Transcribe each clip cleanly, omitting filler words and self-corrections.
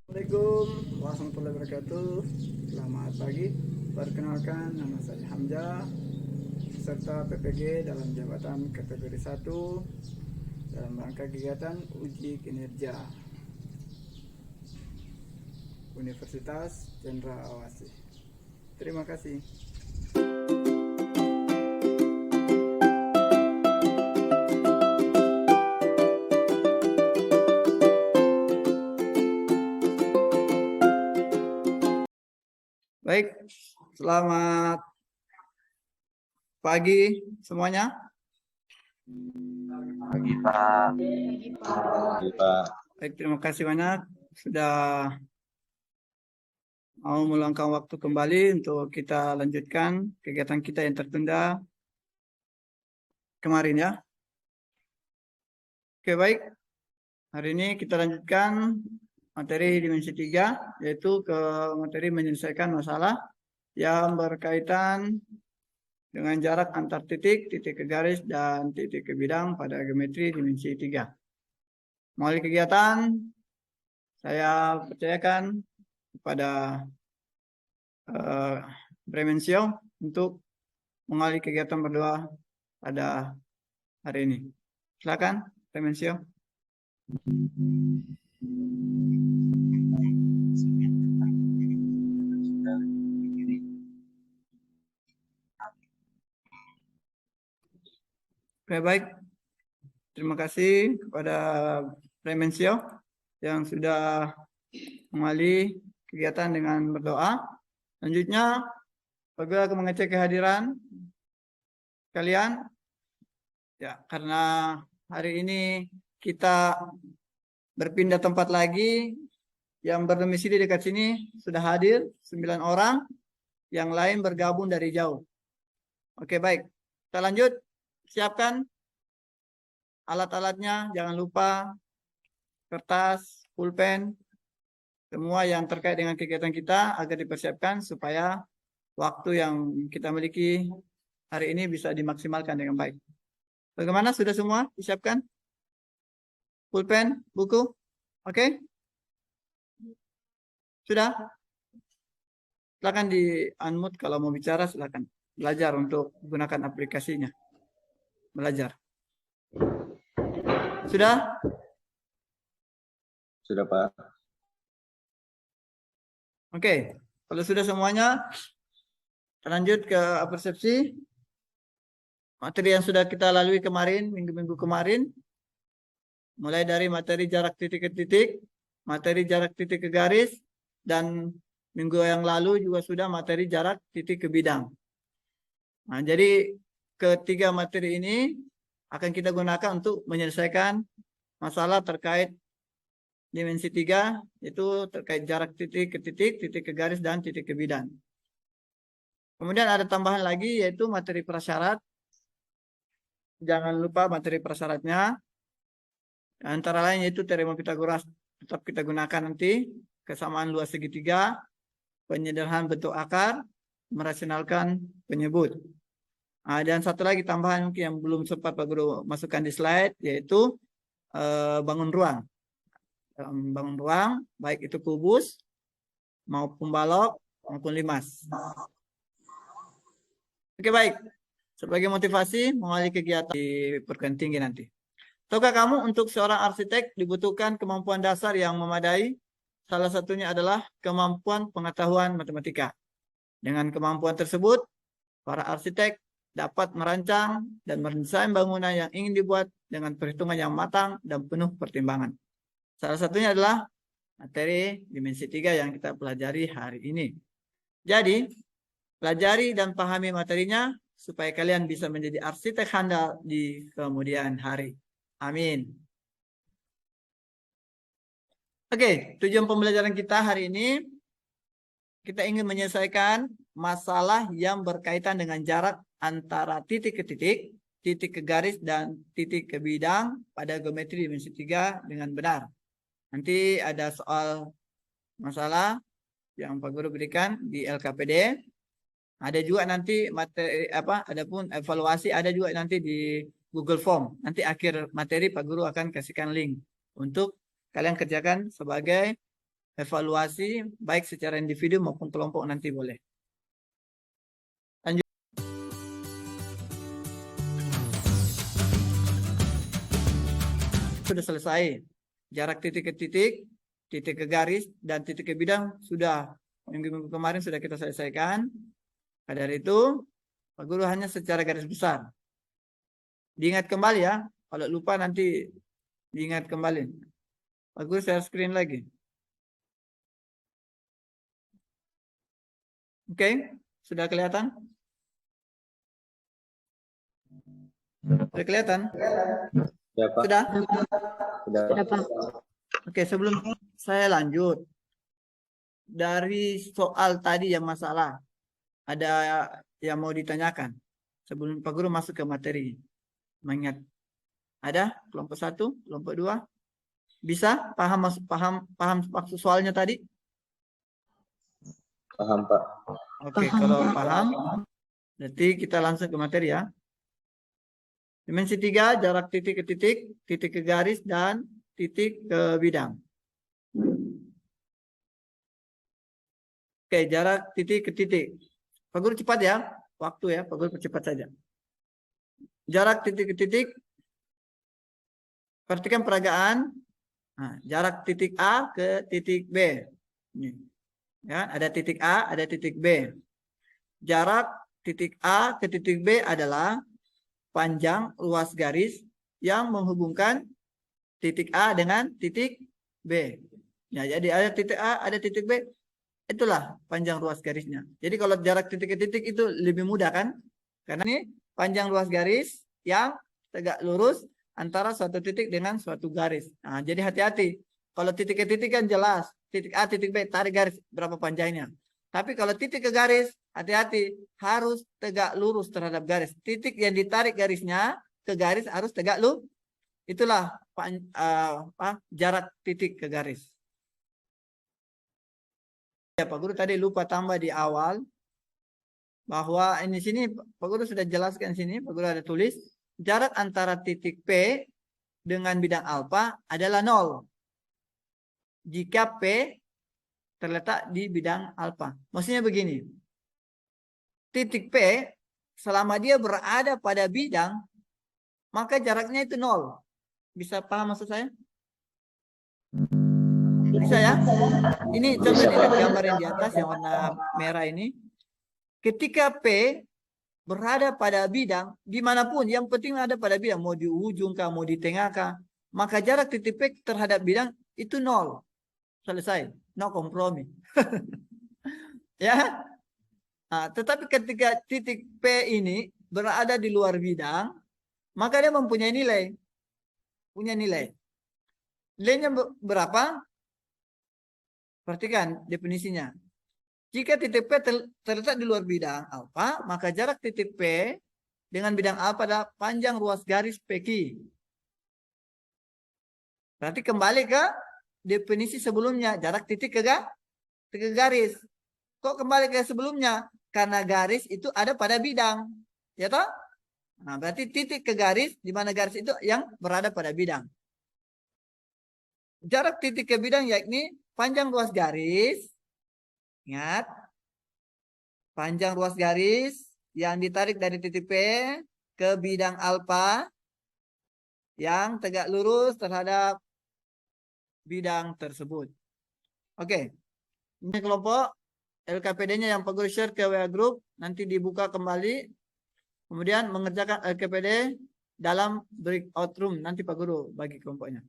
Assalamualaikum warahmatullahi wabarakatuh. Selamat pagi. Perkenalkan, nama saya Hamzah, serta PPG dalam jabatan kategori 1 dalam rangka kegiatan uji kinerja Universitas Cendrawasih. Terima kasih. Baik, selamat pagi semuanya. Pagi, Pak. Pagi, Pak. Baik, terima kasih banyak sudah mau meluangkan waktu kembali untuk kita lanjutkan kegiatan kita yang tertunda kemarin ya. Oke, baik. Hari ini kita lanjutkan materi dimensi 3, yaitu ke materi menyelesaikan masalah yang berkaitan dengan jarak antar titik, titik ke garis, dan titik ke bidang pada geometri dimensi 3. Melalui kegiatan, saya percayakan kepada Bremensio untuk mengalih kegiatan berdua pada hari ini. Silakan, Bremensio. Oke, baik. Terima kasih kepada Bremensio yang sudah mengalih kegiatan dengan berdoa. Selanjutnya, bagaimana akan mengecek kehadiran kalian? Ya, karena hari ini kita berpindah tempat lagi, yang berdomisili dekat sini sudah hadir 9 orang, yang lain bergabung dari jauh. Oke, baik. Kita lanjut. Siapkan alat-alatnya, jangan lupa kertas, pulpen, semua yang terkait dengan kegiatan kita agar dipersiapkan supaya waktu yang kita miliki hari ini bisa dimaksimalkan dengan baik. Bagaimana? Sudah semua disiapkan? Pulpen, buku? Oke? Sudah? Silakan di-unmute kalau mau bicara, silakan. Belajar untuk gunakan aplikasinya. Belajar. Sudah? Sudah, Pak. Oke. Kalau sudah semuanya, lanjut ke persepsi. Materi yang sudah kita lalui kemarin, minggu-minggu kemarin. Mulai dari materi jarak titik ke titik, materi jarak titik ke garis, dan minggu yang lalu juga sudah materi jarak titik ke bidang. Nah, jadi ketiga materi ini akan kita gunakan untuk menyelesaikan masalah terkait dimensi 3, yaitu terkait jarak titik ke titik, titik ke garis, dan titik ke bidang. Kemudian ada tambahan lagi, yaitu materi prasyarat. Jangan lupa materi prasyaratnya. Antara lain yaitu teorema Pitagoras tetap kita gunakan nanti, kesamaan luas segitiga, penyederhanaan bentuk akar, merasionalkan penyebut. Nah, dan satu lagi tambahan mungkin yang belum sempat Pak Guru masukkan di slide, yaitu bangun ruang. Bangun ruang, baik itu kubus, maupun balok, maupun limas. Oke, baik. Sebagai motivasi mengalih kegiatan di perguruan tinggi nanti. Tahukah kamu untuk seorang arsitek dibutuhkan kemampuan dasar yang memadai? Salah satunya adalah kemampuan pengetahuan matematika. Dengan kemampuan tersebut, para arsitek dapat merancang dan mendesain bangunan yang ingin dibuat dengan perhitungan yang matang dan penuh pertimbangan. Salah satunya adalah materi dimensi 3 yang kita pelajari hari ini. Jadi, pelajari dan pahami materinya supaya kalian bisa menjadi arsitek handal di kemudian hari. Amin. Oke, tujuan pembelajaran kita hari ini, kita ingin menyelesaikan masalah yang berkaitan dengan jarak antara titik ke titik, titik ke garis, dan titik ke bidang pada geometri dimensi 3 dengan benar. Nanti ada soal masalah yang Pak Guru berikan di LKPD. Ada juga nanti materi adapun evaluasi ada juga nanti di Google Form. Nanti akhir materi Pak Guru akan kasihkan link untuk kalian kerjakan sebagai evaluasi baik secara individu maupun kelompok nanti boleh. Lanjut. Sudah selesai. Jarak titik ke titik, titik ke garis, dan titik ke bidang sudah minggu-minggu kemarin sudah kita selesaikan. Dari itu, Pak Guru hanya secara garis besar. Diingat kembali ya, kalau lupa nanti diingat kembali. Pak Guru share screen lagi. Oke, sudah kelihatan? Sudah kelihatan? Ya, Pak. Sudah? Sudah, Pak. Oke, sebelum saya lanjut, dari soal tadi yang masalah, ada yang mau ditanyakan sebelum Pak Guru masuk ke materi. Mengingat ada kelompok 1, kelompok 2, bisa paham maksud soalnya tadi? Paham, Pak. Oke, kalau paham, berarti kita langsung ke materi ya. Dimensi 3, jarak titik ke titik, titik ke garis, dan titik ke bidang. Oke, jarak titik ke titik. Pak Guru cepat ya, waktu ya, Pak Guru percepat saja. Jarak titik ke titik, perhatikan peragaan. Nah, jarak titik A ke titik B. Ini. Ya, ada titik A, ada titik B. Jarak titik A ke titik B adalah panjang luas garis yang menghubungkan titik A dengan titik B. Ya, jadi ada titik A, ada titik B. Itulah panjang luas garisnya. Jadi kalau jarak titik ke titik itu lebih mudah kan? Karena ini panjang luas garis yang tegak lurus antara suatu titik dengan suatu garis. Nah, jadi hati-hati. Kalau titik ke titik kan jelas. Titik A, titik B, tarik garis berapa panjangnya. Tapi kalau titik ke garis, hati-hati. Harus tegak lurus terhadap garis. Titik yang ditarik garisnya ke garis harus tegak lurus. Itulah jarak titik ke garis. Ya, Pak Guru tadi lupa tambah di awal. Bahwa ini sini Pak Guru sudah jelaskan sini. Pak Guru ada tulis. Jarak antara titik P dengan bidang alfa adalah 0. Jika P terletak di bidang alfa. Maksudnya begini. Titik P selama dia berada pada bidang, maka jaraknya itu 0. Bisa paham maksud saya? Bisa ya? Ini coba lihat gambar yang di atas yang warna merah ini. Ketika P berada pada bidang, dimanapun, yang penting ada pada bidang, mau di ujung kah, mau di tengah kah, maka jarak titik P terhadap bidang itu 0. Selesai, no kompromi. Ya. Nah, tetapi ketika titik P ini berada di luar bidang, maka dia mempunyai nilai. Punya nilai. Nilainya berapa? Perhatikan definisinya. Jika titik P terletak di luar bidang alfa, maka jarak titik P dengan bidang alfa adalah panjang ruas garis PQ. Berarti kembali ke definisi sebelumnya, jarak titik ke garis. Kok kembali ke sebelumnya? Karena garis itu ada pada bidang. Ya toh? Nah, berarti titik ke garis, di mana garis itu yang berada pada bidang. Jarak titik ke bidang yakni panjang ruas garis. Ingat, panjang ruas garis yang ditarik dari titik P ke bidang alfa yang tegak lurus terhadap bidang tersebut. Oke, ini kelompok LKPD-nya yang Pak Guru share ke WA Group, nanti dibuka kembali, kemudian mengerjakan LKPD dalam breakout room, nanti Pak Guru bagi kelompoknya.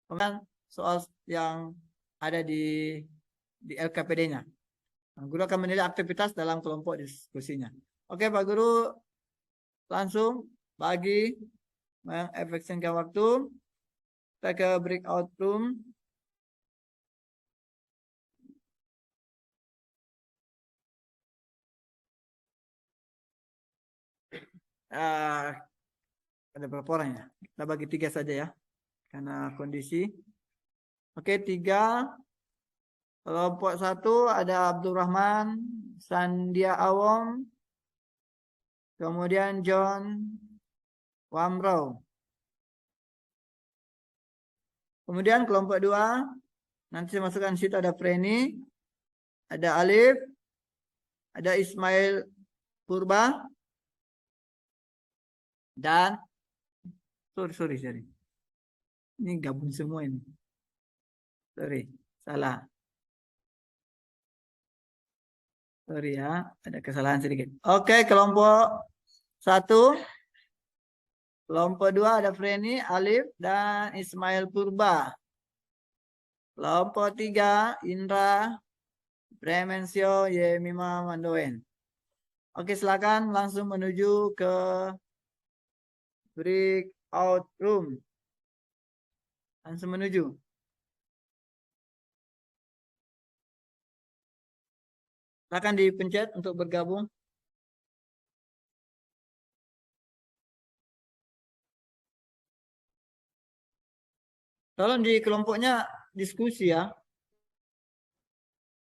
Kemudian soal yang ada di LKPD-nya. Guru akan menilai aktivitas dalam kelompok diskusinya. Oke Pak Guru, langsung bagi mengefisienkan waktu. Kita ke breakout room. Ada berapa orang ya? Kita bagi 3 saja ya, karena kondisi. Oke, 3. Kelompok 1 ada Abdurrahman, Sandia Awong, kemudian John Wamro. Kemudian kelompok 2, nanti saya masukkan situ ada Freni, ada Alif, ada Ismail Purba, dan sorry. Ini gabung semua ini. Sorry, salah. Sorry ya, ada kesalahan sedikit. Oke, kelompok 1. Kelompok 2 ada Freni, Alif, dan Ismail Purba. Kelompok 3 Indra, Premensio, Yemima Mandoen. Oke, silakan langsung menuju ke breakout room. Langsung menuju. Silakan dipencet untuk bergabung. Tolong di kelompoknya diskusi ya.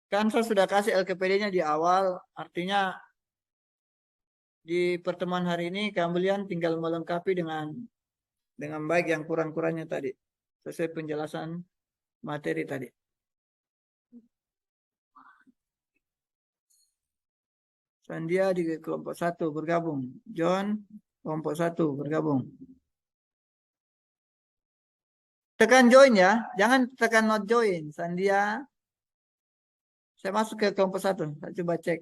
Kan saya sudah kasih LKPD-nya di awal, artinya di pertemuan hari ini kalian tinggal melengkapi dengan baik yang kurang-kurangnya tadi, sesuai penjelasan materi tadi. Sandia di kelompok 1 bergabung, John kelompok 1 bergabung. Tekan join ya, jangan tekan not join. Sandia, saya masuk ke kelompok 1, saya coba cek.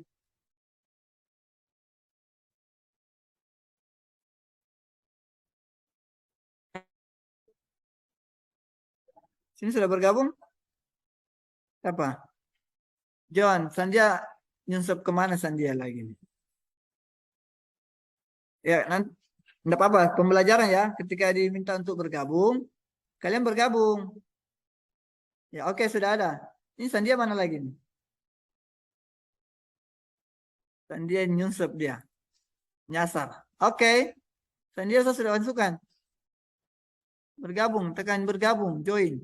Sini sudah bergabung? Apa? John, Sandia nyusup kemana Sandia lagi? Ya, nanti enggak apa-apa, pembelajaran ya. Ketika diminta untuk bergabung, kalian bergabung. Ya, oke, sudah ada. Ini Sandia mana lagi nih? Sandia nyusup dia. Nyasar. Oke. Sandia saya sudah masukkan. Bergabung, tekan bergabung, join.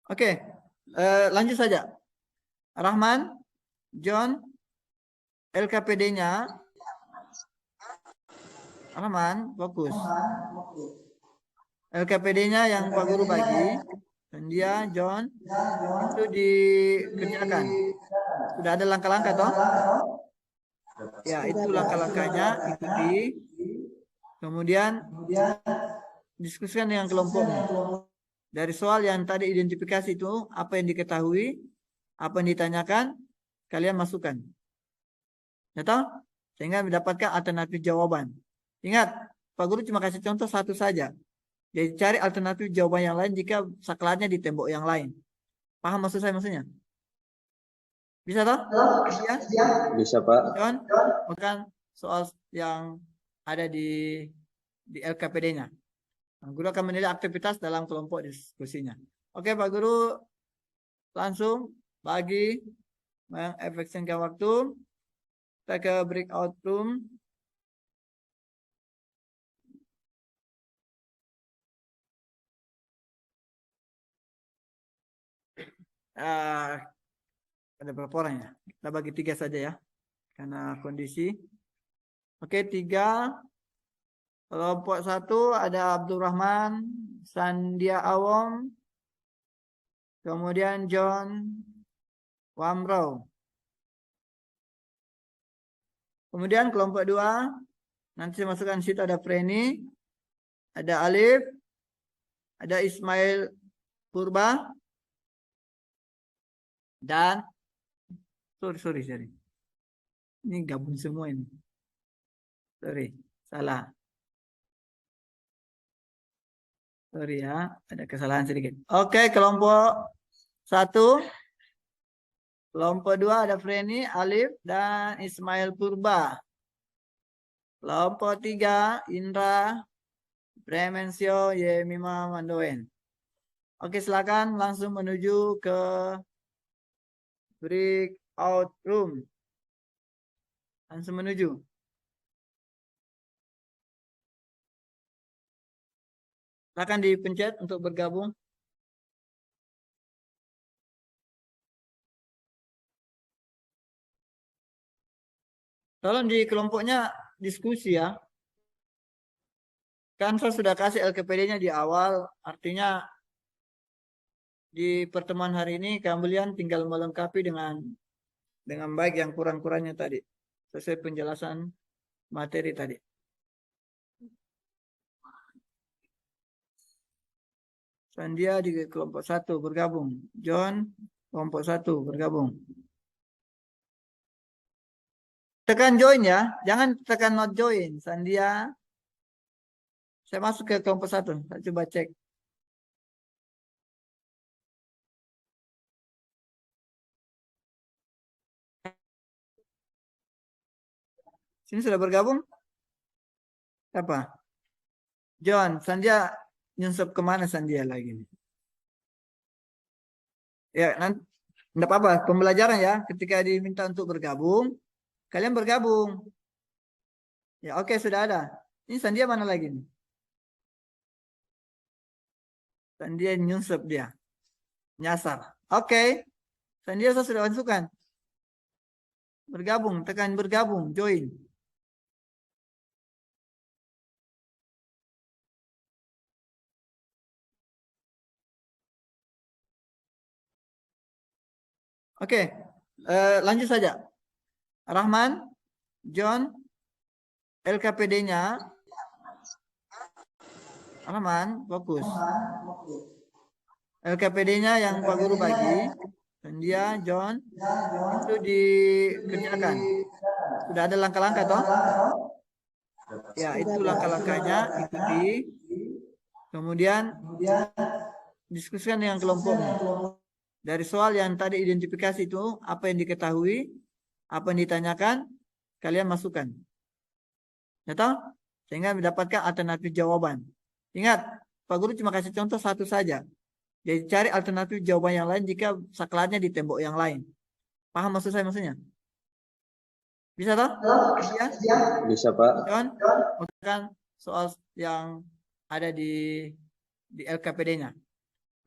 Oke, lanjut saja. Rahman, John, LKPD-nya. Rahman, fokus. LKPD-nya yang Pak Guru bagi. Dan dia, John, itu dikerjakan. Sudah ada langkah-langkah toh? Ya, itu langkah-langkahnya, ikuti. Kemudian diskusikan dengan kelompokmu. Dari soal yang tadi identifikasi itu, apa yang diketahui, apa yang ditanyakan, kalian masukkan. Ya toh? Sehingga mendapatkan alternatif jawaban. Ingat, Pak Guru cuma kasih contoh satu saja. Jadi cari alternatif jawaban yang lain jika saklarnya di tembok yang lain. Paham maksud saya maksudnya? Bisa toh? Bisa? Bisa, Pak. John, bukan soal yang ada di LKPD-nya. Nah, Guru akan menilai aktivitas dalam kelompok diskusinya. Oke, Pak Guru, langsung bagi mengefisienkan waktu. Kita ke breakout room. Ada berapa orang ya? Kita bagi 3 saja ya, karena kondisi. Oke, 3. Kelompok 1 ada Abdurrahman, Sandia Awong, kemudian John Wamro. Kemudian kelompok 2, nanti saya masukkan situ ada Freni, ada Alif, ada Ismail Purba, dan sorry. Ini gabung semua ini. Sorry, salah. Sorry ya, ada kesalahan sedikit. Oke, kelompok 1. Kelompok 2 ada Freni, Alif, dan Ismail Purba. Kelompok 3, Indra, Premensio, Yemima Mandoen. Oke, silakan langsung menuju ke breakout room. Langsung menuju. Silakan dipencet untuk bergabung. Tolong di kelompoknya diskusi ya. Kan saya sudah kasih LKPD-nya di awal, artinya di pertemuan hari ini kalian tinggal melengkapi dengan baik yang kurang-kurangnya tadi, sesuai penjelasan materi tadi. Sandia di kelompok 1 bergabung. John kelompok 1 bergabung. Tekan join ya, jangan tekan not join. Sandia, saya masuk ke kelompok 1. Saya coba cek. Sini sudah bergabung? Apa? John, Sandia nyusup kemana Sandia lagi? Ya, nanti enggak apa-apa, pembelajaran ya. Ketika diminta untuk bergabung, kalian bergabung. Ya, oke, sudah ada. Ini Sandia mana lagi nih? Sandia nyusup dia. Nyasar. Oke. Sandia saya sudah masukkan. Bergabung, tekan bergabung, join. Oke, lanjut saja. Rahman, John, LKPD-nya. Rahman, fokus. LKPD-nya yang Pak Guru bagi, Sandia, John, itu dikerjakan. Sudah ada langkah-langkah toh? Ya, itu langkah-langkahnya, ikuti. Kemudian diskusikan dengan kelompokmu. Dari soal yang tadi identifikasi itu, apa yang diketahui, apa yang ditanyakan, kalian masukkan. Ya toh? Sehingga mendapatkan alternatif jawaban. Ingat, Pak Guru cuma kasih contoh satu saja. Jadi cari alternatif jawaban yang lain jika saklarnya di tembok yang lain. Paham maksud saya maksudnya? Bisa toh? Ya? Bisa, Pak. John, kan soal yang ada di LKPD-nya.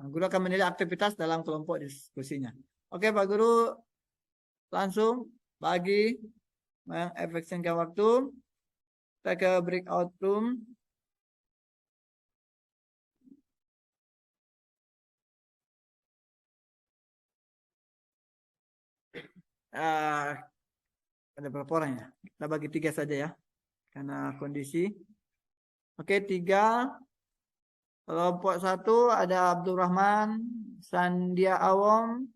Nah, Guru akan menilai aktivitas dalam kelompok diskusinya. Oke, Pak Guru langsung bagi mengefisienkan waktu. Kita ke breakout room. Ada berapa orang ya? Kita bagi 3 saja ya. Karena kondisi. Oke, 3. Kelompok 1 ada Abdurrahman, Sandia Awom,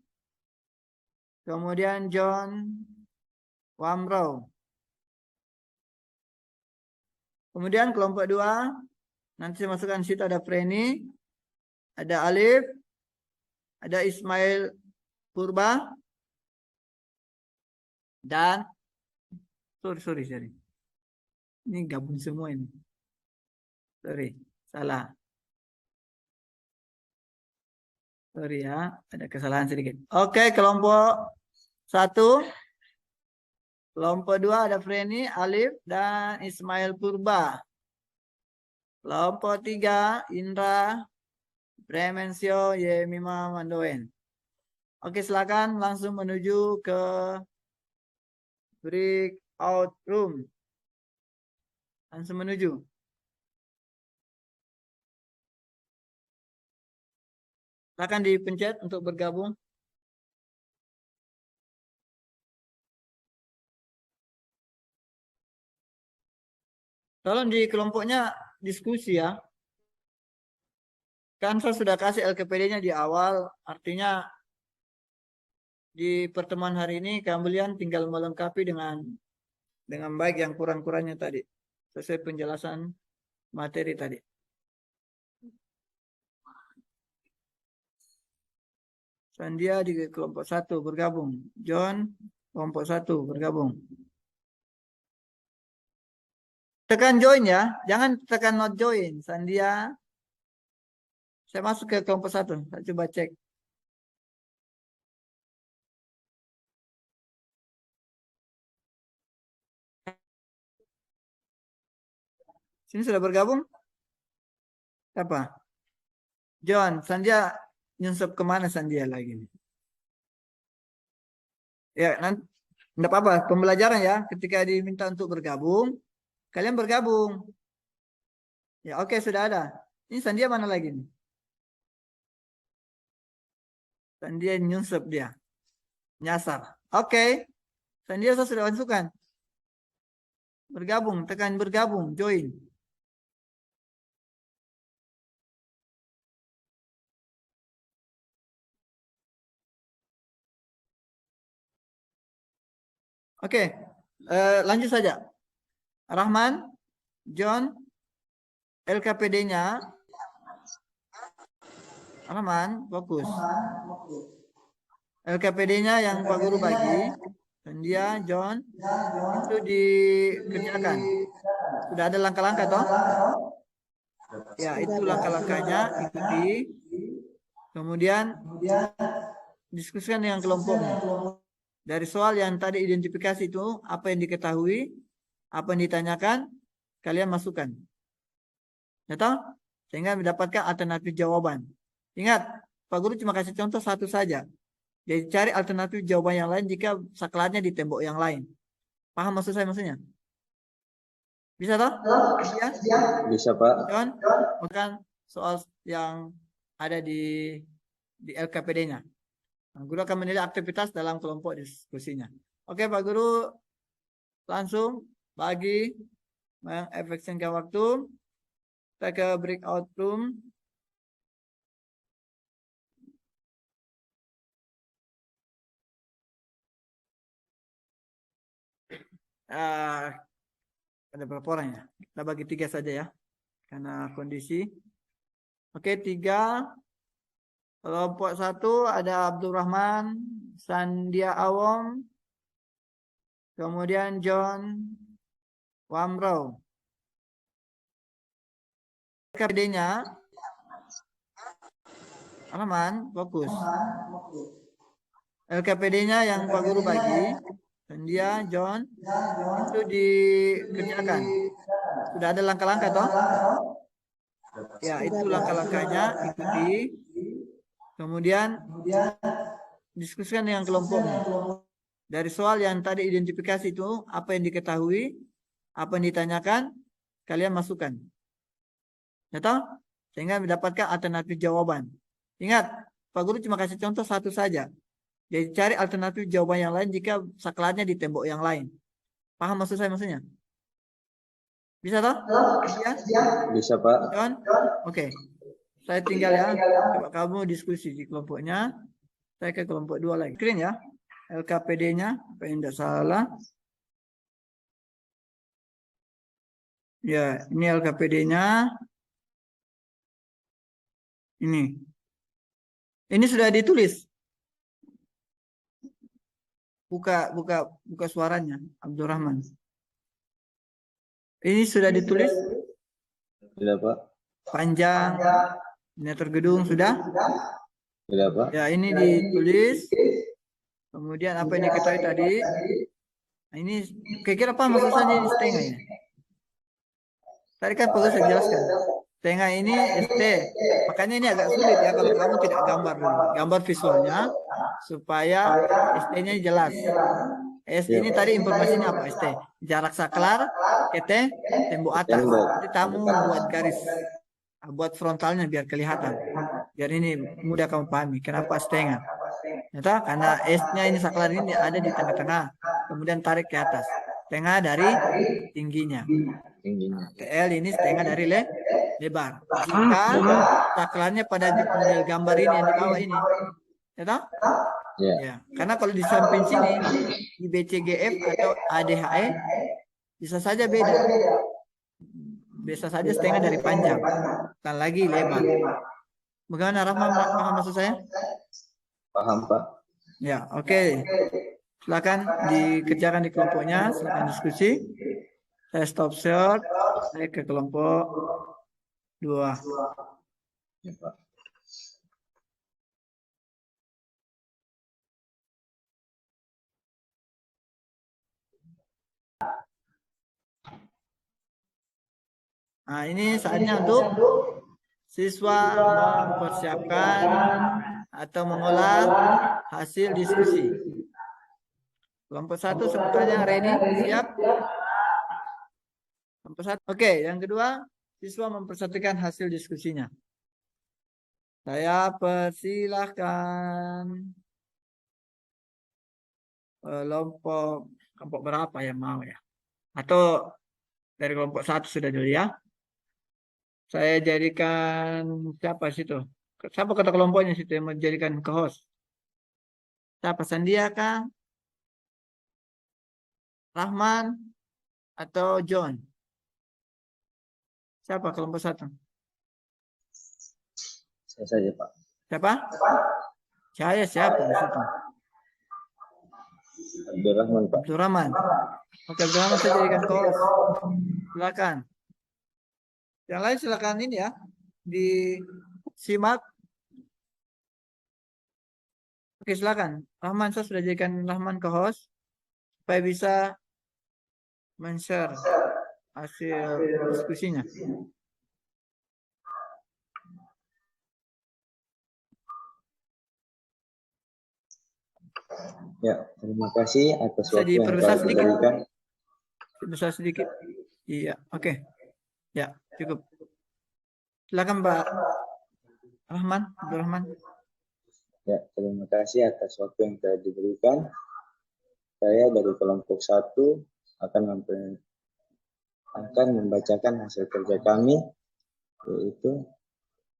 kemudian John Wamro. Kemudian kelompok 2, nanti saya masukkan situ ada Freni, ada Alif, ada Ismail Purba, dan sorry. Ini gabung semua ini. Sorry, salah. Sorry ya, ada kesalahan sedikit. Oke, kelompok 1. Kelompok 2 ada Freni, Alif, dan Ismail Purba. Kelompok 3, Indra, Premensio, Yemima Mandoen. Oke, silakan langsung menuju ke breakout room. Langsung menuju. Silakan dipencet untuk bergabung. Tolong di kelompoknya diskusi ya. Kan saya sudah kasih LKPD-nya di awal, artinya di pertemuan hari ini kalian tinggal melengkapi dengan baik yang kurang-kurangnya tadi, sesuai penjelasan materi tadi. Sandia di kelompok 1 bergabung. John kelompok 1 bergabung. Tekan join ya, jangan tekan not join. Sandia, saya masuk ke kelompok 1. Saya coba cek. Sini sudah bergabung? Siapa? John, Sandia nyusup kemana Sandia lagi? Ya, nanti enggak apa-apa, pembelajaran ya. Ketika diminta untuk bergabung, kalian bergabung. Ya, oke, sudah ada. Ini Sandia mana lagi nih? Sandia nyusup dia. Nyasar. Oke. Sandia saya sudah masukkan. Bergabung, tekan bergabung, join. Oke, lanjut saja. Rahman, John, LKPD-nya. Rahman, fokus. LKPD-nya yang Pak Guru bagi. Sandia, John, itu dikerjakan. Sudah ada langkah-langkah toh? Ya, itu langkah-langkahnya, ikuti. Kemudian diskusikan dengan kelompokmu. Dari soal yang tadi identifikasi itu, apa yang diketahui, apa yang ditanyakan, kalian masukkan. Ya toh? Sehingga mendapatkan alternatif jawaban. Ingat, Pak Guru cuma kasih contoh satu saja. Jadi cari alternatif jawaban yang lain jika saklarnya di tembok yang lain. Paham maksud saya maksudnya? Bisa toh? Ya? Bisa, Pak. John, bukan soal yang ada di LKPD-nya. Nah, Guru akan menilai aktivitas dalam kelompok diskusinya. Oke, Pak Guru langsung bagi mengefisienkan waktu. Kita ke breakout room. Ada berapa orang ya? Kita bagi 3 saja ya. Karena kondisi. Oke, 3. Kelompok 1 ada Abdurrahman, Sandia Awom, kemudian John Wamro. LKPD-nya, Rahman, fokus. LKPD-nya yang Pak Guru bagi, Sandia, John, itu dikerjakan. Sudah ada langkah-langkah toh? Ya, itu langkah-langkahnya, ikuti. Kemudian diskusikan dengan kelompokmu. Dari soal yang tadi identifikasi itu, apa yang diketahui, apa yang ditanyakan, kalian masukkan. Ya toh? Sehingga mendapatkan alternatif jawaban. Ingat, Pak Guru cuma kasih contoh satu saja. Jadi cari alternatif jawaban yang lain jika saklarnya di tembok yang lain. Paham maksud saya maksudnya? Bisa toh? Ya? Bisa, Pak. John? Oke. Saya tinggal ya. Coba kamu diskusi di kelompoknya. Saya ke kelompok 2 lagi. Screen ya. LKPD-nya. Apa yang tidak salah. Ya, ini LKPD-nya. Ini. Ini sudah ditulis. Buka suaranya, Abdurrahman. Ini sudah ditulis? Sudah, Pak. Panjang, miniatur gedung sudah? Sudah, Pak. Ya, ini ditulis. Kemudian apa yang diketahui tadi? Nah, ini kira-kira apa maksud saya ini setengah ini? Tadi kan perlu saya jelaskan. Setengah ini ST. Makanya ini agak sulit ya kalau kamu tidak gambar dulu. Gambar visualnya supaya ST-nya jelas. ST ini tadi informasinya apa ST? Jarak saklar, tembok atas. Jadi kamu buat garis. Buat frontalnya biar kelihatan. Biar ini mudah kamu pahami. Kenapa setengah? Nyata karena S-nya ini saklar ini ada di tengah-tengah. Kemudian tarik ke atas. Setengah dari tingginya. TL ini setengah dari lebar. Jika saklarnya pada model gambar ini yang di bawah ini. Ya, ya. Karena kalau di samping sini di BCGF atau ADHE bisa saja beda. Bisa saja setengah dari panjang. Dan lagi lebar. Bagaimana Rahman paham maksud saya? Paham, Pak. Ya, oke. Silakan dikerjakan di kelompoknya, silakan diskusi. Saya stop share, saya ke kelompok 2. Ya, Pak. Nah, ini saatnya untuk siswa mempersiapkan atau mengolah hasil diskusi. Kelompok 1 sebenarnya Reni, siap? Kelompok 1. Oke, yang kedua, siswa mempersatukan hasil diskusinya. Saya persilahkan kelompok berapa yang mau ya? Atau dari kelompok 1 sudah dulu ya? Saya jadikan siapa situ? Siapa kata kelompoknya situ yang menjadikan ke host? Siapa, Sandia kah? Rahman atau John? Siapa kelompok 1? Saya saja, Pak. Siapa? Saya siapa di situ? Abdurrahman, Pak. Abdurrahman. Oke, Abdurrahman saya jadikan host. Silakan. Yang lain silakan ini ya. Disimak. Oke, silakan. Rahman, saya sudah jadikan Rahman ke host supaya bisa men-share hasil diskusinya. Ya, terima kasih atas Bisa waktu yang diperbesar telah sedikit? diberikan. Besar sedikit. Iya, oke. Ya, cukup. Silakan Pak Rahman, Abdurrahman. Ya, terima kasih atas waktu yang telah diberikan. Saya dari kelompok 1 akan membacakan hasil kerja kami, yaitu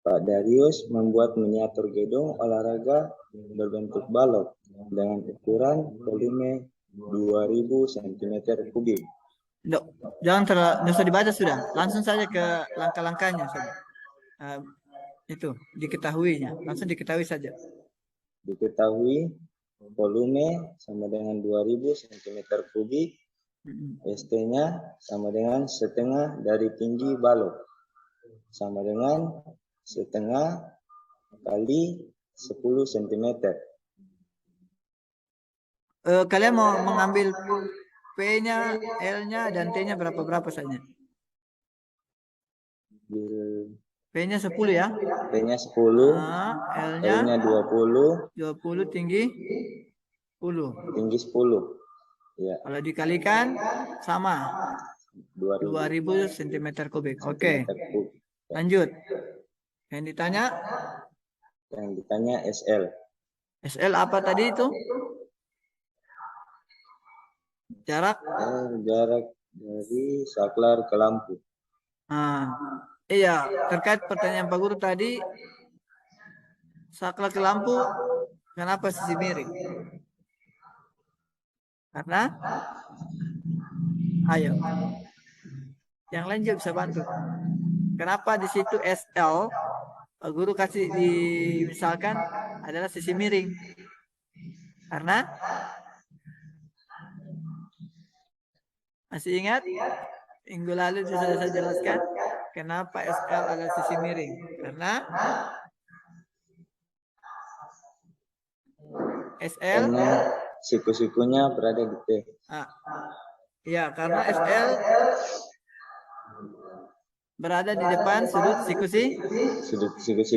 Pak Darius membuat miniatur gedung olahraga berbentuk balok dengan ukuran volume 2000 cm3. Jangan usah dibaca sudah. Langsung saja ke langkah-langkahnya saja. Itu diketahuinya. Langsung diketahui saja. Diketahui volume sama dengan 2000 cm3. ST-nya sama dengan setengah dari tinggi balok. Sama dengan setengah kali 10 cm. Kalian mau mengambil P-nya, L-nya, dan T-nya berapa saja? P-nya 10 ya? P-nya 10, L-nya 20, tinggi 10. Tinggi 10. Ya. Kalau dikalikan sama 2000 cm3. Oke. Lanjut. Yang ditanya SL. SL apa tadi itu? Jarak dari saklar ke lampu. Iya, terkait pertanyaan Pak Guru tadi, saklar ke lampu kenapa sisi miring? Karena ayo, yang lain juga bisa bantu. Kenapa di situ SL Pak Guru kasih misalkan adalah sisi miring? Karena masih ingat minggu lalu sudah saya jelaskan kenapa SL adalah sisi miring? Karena SL siku-sikunya berada di T. Iya, karena SL berada di depan sudut siku-siku.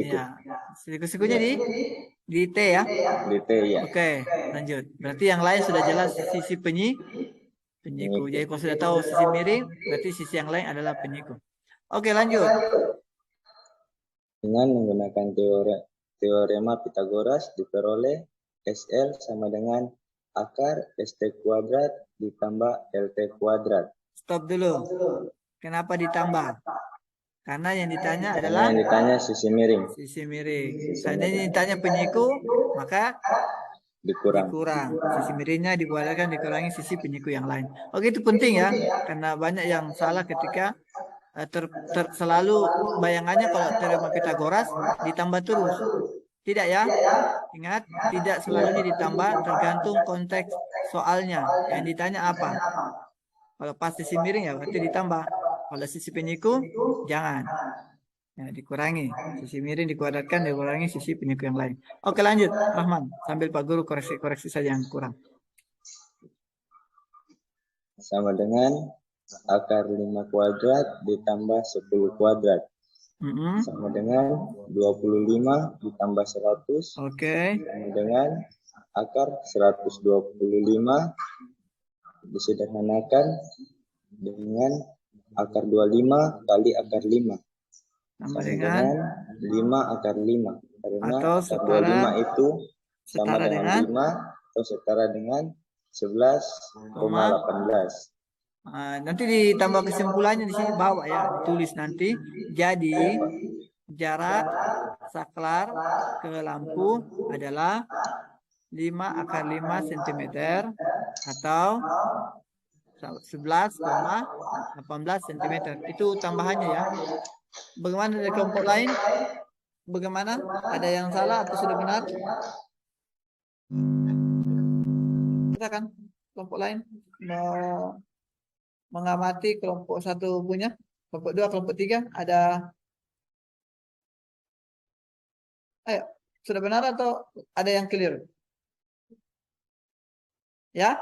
Ya, siku-sikunya di T ya. Di T ya. Oke, lanjut. Berarti yang lain sudah jelas sisi penyiku. Jadi kalau sudah tahu sisi miring, berarti sisi yang lain adalah penyiku. Oke, lanjut. Dengan menggunakan teorema Pythagoras diperoleh SL sama dengan akar ST kuadrat ditambah LT kuadrat. Stop dulu. Kenapa ditambah? Karena yang ditanya adalah sisi miring. Sisi miring. Seandainya ditanya penyiku, maka dikurang. Sisi miringnya dikurangi sisi penyiku yang lain. Oke, itu penting ya, karena banyak yang salah ketika selalu bayangannya kalau teorema Pythagoras ditambah terus. Tidak ya? Ingat, tidak selalu ditambah, tergantung konteks soalnya. Yang ditanya apa? Kalau pas sisi miring ya berarti ditambah. Kalau sisi penyiku, jangan. Ya, dikurangi. Sisi miring dikuadratkan, dikurangi sisi penyiku yang lain. Oke, lanjut, Rahman. Sambil Pak Guru koreksi-koreksi saja yang kurang. Sama dengan akar 5 kuadrat ditambah 10 kuadrat. Sama dengan 25 ditambah 100. Oke. Sama dengan akar 125 disederhanakan dengan akar 25 kali akar 5. Sama dengan 5 akar 5. Karena atau akar setara, 25 itu sama dengan 5 atau setara dengan 11,18. Nanti ditambah kesimpulannya di sini bawah ya, ditulis nanti. Jadi jarak saklar ke lampu adalah 5 akar 5 cm atau 11,18 cm. Itu tambahannya ya. Bagaimana dari kelompok lain? Bagaimana? Ada yang salah atau sudah benar? Kita kan kelompok lain mengamati kelompok 1 punya, kelompok 2, kelompok 3 ada. Ayo, sudah benar atau ada yang clear? Ya?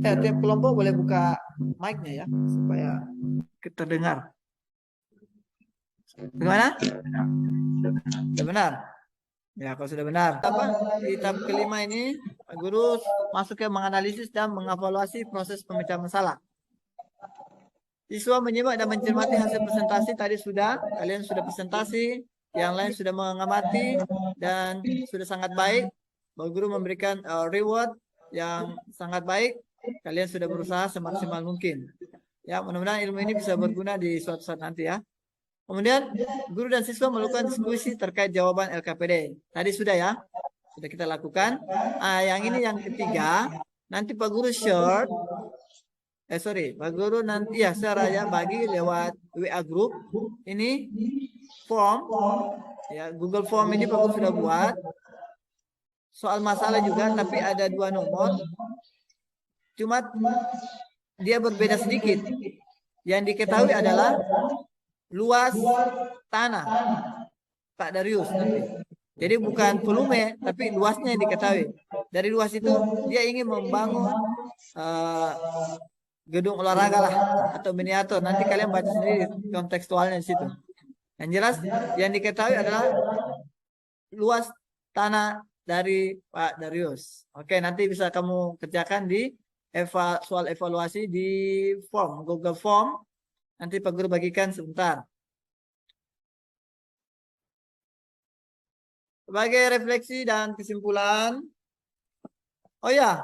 Tiap kelompok boleh buka mic-nya ya supaya kita dengar. Bagaimana? Sudah benar? Ya, kalau sudah benar. Apa? Di tahap kelima ini, Pak Guru masuk ke menganalisis dan mengevaluasi proses pemecahan masalah. Siswa menyimak dan mencermati hasil presentasi tadi sudah. Kalian sudah presentasi, yang lain sudah mengamati dan sudah sangat baik. Pak Guru memberikan reward yang sangat baik. Kalian sudah berusaha semaksimal mungkin. Ya, mudah-mudahan ilmu ini bisa berguna di suatu saat nanti ya. Kemudian guru dan siswa melakukan diskusi terkait jawaban LKPD. Tadi sudah ya, sudah kita lakukan. Yang ini yang ketiga, nanti Pak Guru short. Pak Guru nanti ya saya bagi lewat WA group. Ini form, ya Google Form ini Pak Guru sudah buat. Soal masalah juga, tapi ada 2 nomor. Cuma dia berbeda sedikit. Yang diketahui adalah luas tanah Pak Darius nanti. Jadi bukan volume, tapi luasnya yang diketahui. Dari luas itu dia ingin membangun gedung olahraga lah atau miniatur. Nanti kalian baca sendiri kontekstualnya di situ. Yang jelas yang diketahui adalah luas tanah dari Pak Darius. Oke, nanti bisa kamu kerjakan di soal evaluasi di form Google Form. Nanti Pak Guru bagikan sebentar. Sebagai refleksi dan kesimpulan. Oh ya,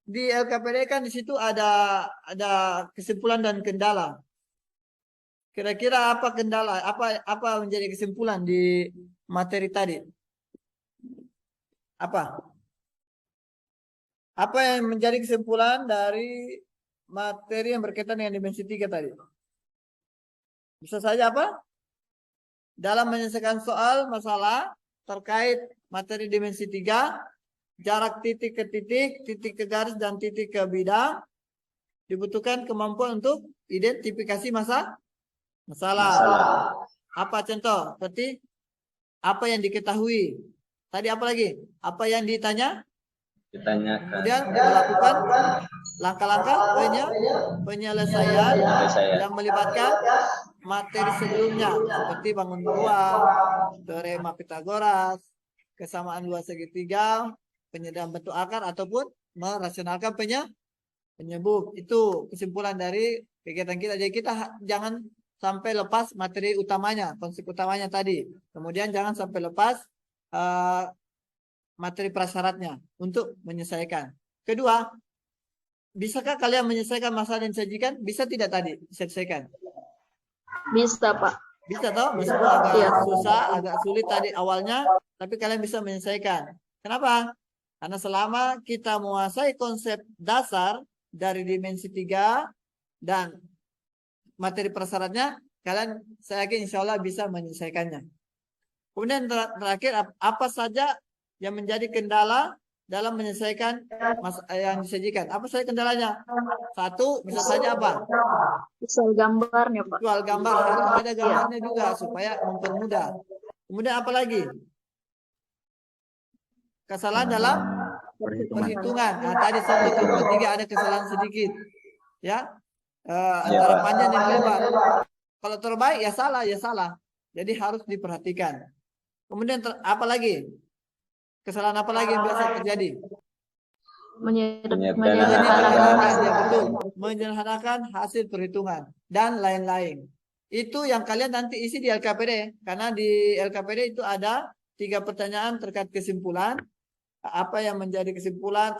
di LKPD kan di situ ada kesimpulan dan kendala. Kira-kira apa kendala? Apa menjadi kesimpulan di materi tadi? Apa? Apa yang menjadi kesimpulan dari materi yang berkaitan dengan dimensi 3 tadi? Bisa saja apa? Dalam menyelesaikan soal masalah terkait materi dimensi 3, jarak titik ke titik, titik ke garis, dan titik ke bidang, dibutuhkan kemampuan untuk identifikasi masalah. Apa contoh? Seperti apa yang diketahui. Tadi apa lagi? Apa yang ditanyakan. Kemudian melakukan langkah-langkah penyelesaian yang melibatkan materi sebelumnya seperti bangun ruang, teorema Pitagoras, kesamaan luas segitiga, penyediaan bentuk akar ataupun merasionalkan penyebut. Itu kesimpulan dari kegiatan kita. Jadi kita jangan sampai lepas materi utamanya, konsep utamanya tadi. Kemudian jangan sampai lepas materi prasyaratnya untuk menyelesaikan. Kedua, bisakah kalian menyelesaikan masalah yang disajikan? Bisa tidak tadi diselesaikan? Bisa, Pak. Bisa toh? Meskipun agak susah, agak sulit tadi awalnya, tapi kalian bisa menyelesaikan. Kenapa? Karena selama kita menguasai konsep dasar dari dimensi 3 dan materi prasyaratnya, kalian saya yakin insya Allah bisa menyelesaikannya. Kemudian terakhir apa saja yang menjadi kendala dalam menyelesaikan yang disajikan. Apa saja kendalanya? Satu, bisa saja apa? Visual gambarnya, Pak. Visual gambar, harus ada gambarnya juga supaya mempermudah. Kemudian apa lagi? Kesalahan dalam perhitungan. Nah, tadi sebutkan ketiga ada kesalahan sedikit. Ya. Antara panjang dan lebar. Kalau terbaik ya salah, ya salah. Jadi harus diperhatikan. Kemudian apa lagi? Kesalahan apa lagi yang biasa terjadi? Menyederhanakan, ya betul. Menyederhanakan hasil perhitungan dan lain-lain. Itu yang kalian nanti isi di LKPD. Karena di LKPD itu ada 3 pertanyaan terkait kesimpulan. Apa yang menjadi kesimpulan?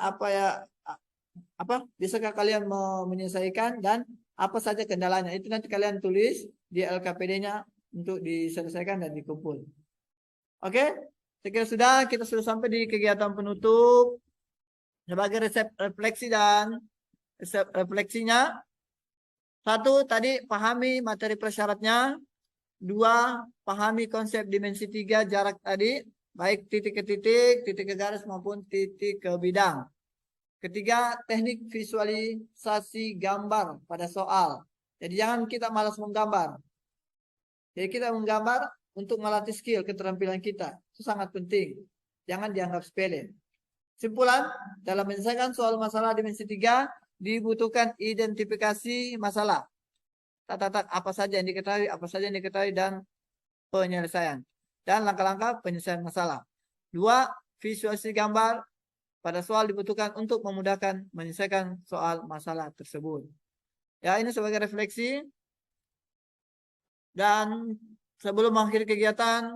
Bisakah kalian menyelesaikan dan apa saja kendalanya? Itu nanti kalian tulis di LKPD-nya untuk diselesaikan dan dikumpul. Oke? Saya kira kita sudah sampai di kegiatan penutup. Sebagai refleksi dan refleksinya, 1, tadi pahami materi persyaratnya. 2, pahami konsep dimensi 3 jarak tadi, baik titik ke titik, titik ke garis maupun titik ke bidang. 3, teknik visualisasi gambar pada soal. Jadi jangan kita malas menggambar. Jadi kita menggambar untuk melatih skill keterampilan kita. Itu sangat penting. Jangan dianggap sepele. Kesimpulan, dalam menyelesaikan soal masalah dimensi 3 dibutuhkan identifikasi masalah. Tak apa saja yang diketahui, dan penyelesaian. Dan langkah-langkah penyelesaian masalah. 2, visualisasi gambar pada soal dibutuhkan untuk memudahkan menyelesaikan soal masalah tersebut. Ya, ini sebagai refleksi. Dan sebelum mengakhiri kegiatan,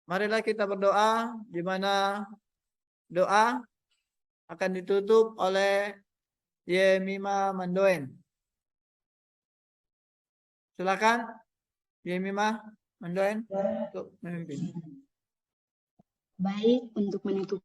marilah kita berdoa, di mana doa akan ditutup oleh Yemima Mandoen. Silakan Yemima Mandoen untuk memimpin. Baik, untuk menutup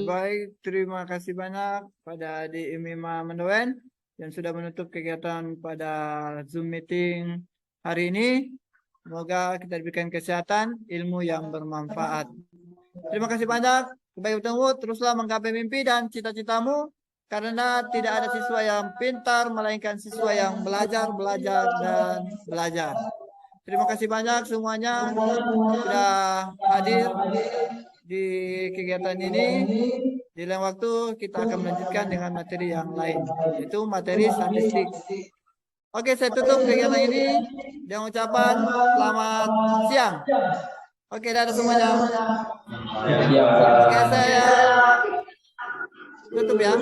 Baik, terima kasih banyak pada Adik Yemima Mandoen yang sudah menutup kegiatan pada Zoom meeting hari ini. Semoga kita diberikan kesehatan, ilmu yang bermanfaat. Terima kasih banyak. Kebaik bertemu, teruslah menggapai mimpi dan cita-citamu. Karena tidak ada siswa yang pintar, melainkan siswa yang belajar, dan belajar. Terima kasih banyak semuanya sudah hadir di kegiatan ini. Di lain waktu kita akan melanjutkan dengan materi yang lain, yaitu materi statistik. Oke, saya tutup kegiatan ini dengan ucapan selamat siang. Oke, dadah semuanya. Oke, saya tutup ya.